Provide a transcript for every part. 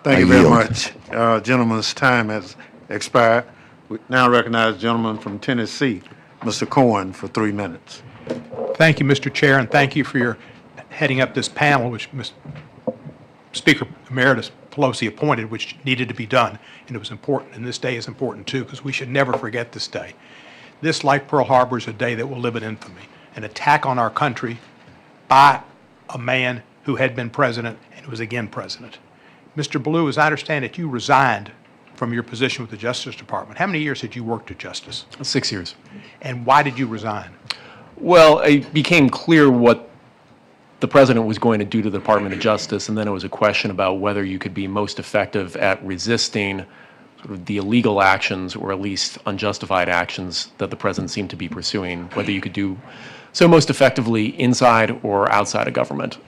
Thank you very much. Gentleman's time has expired. We now recognize the gentleman from Tennessee, Mr. Cohen, for 3 minutes. Thank you, Mr. Chair, and thank you for your heading up this panel, which Speaker Emeritus Pelosi appointed, which needed to be done. And it was important, and this day is important too, because we should never forget this day. This, like Pearl Harbor, is a day that will live in infamy. An attack on our country by a man who had been president and was again president. Mr. Blue, as I understand it, you resigned from your position with the Justice Department. How many years had you worked at Justice? 6 years. And why did you resign? Well, it became clear what the president was going to do to the Department of Justice, and then it was a question about whether you could be most effective at resisting sort of the illegal actions or at least unjustified actions that the president seemed to be pursuing, whether you could do so most effectively inside or outside of government.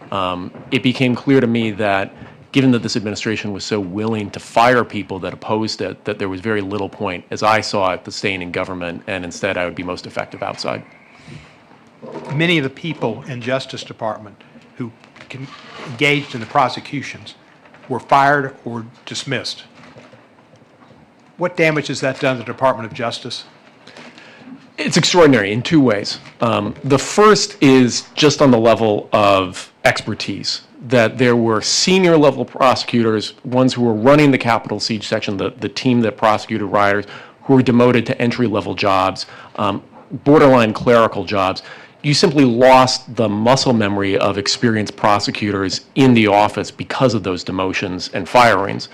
It became clear to me that given that this administration was so willing to fire people that opposed it, that there was very little point, as I saw it, to staying in government, and instead I would be most effective outside. Many of the people in Justice Department who engaged in the prosecutions were fired or dismissed. What damage has that done to the Department of Justice? It's extraordinary in two ways. The first is just on the level of expertise, that there were senior level prosecutors, ones who were running the Capitol Siege section, the team that prosecuted rioters, who were demoted to entry level jobs, borderline clerical jobs. You simply lost the muscle memory of experienced prosecutors in the office because of those demotions and firings.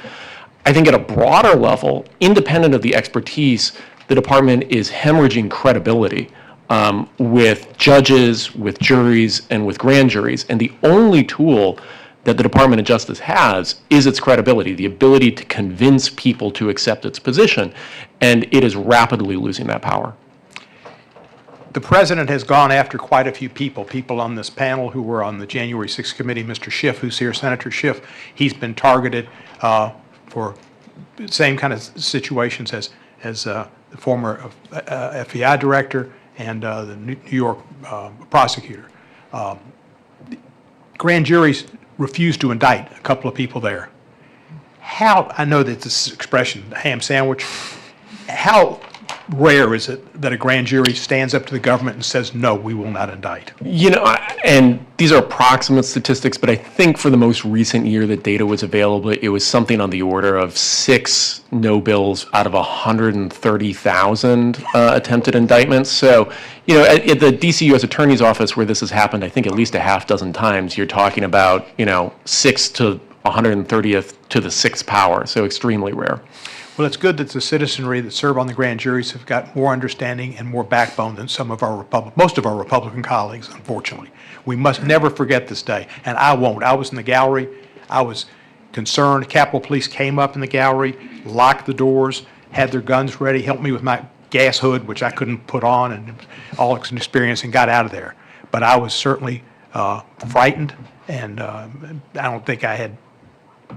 I think at a broader level, independent of the expertise, the department is hemorrhaging credibility with judges, with juries, and with grand juries. And the only tool that the Department of Justice has is its credibility, the ability to convince people to accept its position. And it is rapidly losing that power. The president has gone after quite a few people on this panel who were on the January 6th committee. Mr. Schiff, who's here, Senator Schiff, he's been targeted for the same kind of situations as the former FBI director and the New York prosecutor. Grand juries refused to indict a couple of people there. How, I know that this expression, the ham sandwich, how rare is it that a grand jury stands up to the government and says, no, we will not indict? You know, and these are approximate statistics, but I think for the most recent year that data was available, it was something on the order of 6 no bills out of 130,000 attempted indictments. So, you know, at the DC U.S. Attorney's Office where this has happened, I think at least a half dozen times, you're talking about, you know, 6 to 130th to the 6th power, so extremely rare. Well, it's good that the citizenry that serve on the grand juries have got more understanding and more backbone than some of our most of our Republican colleagues, unfortunately. We must never forget this day, and I won't. I was in the gallery. I was concerned. Capitol Police came up in the gallery, locked the doors, had their guns ready, helped me with my gas hood, which I couldn't put on, and all an experience, and got out of there. But I was certainly frightened, and I don't think I had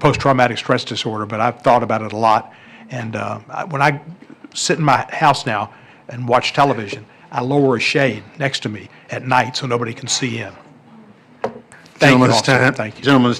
post-traumatic stress disorder, but I've thought about it a lot. And when I sit in my house now and watch television, I lower a shade next to me at night so nobody can see in. Thank you, officer. Thank you. Gentleman's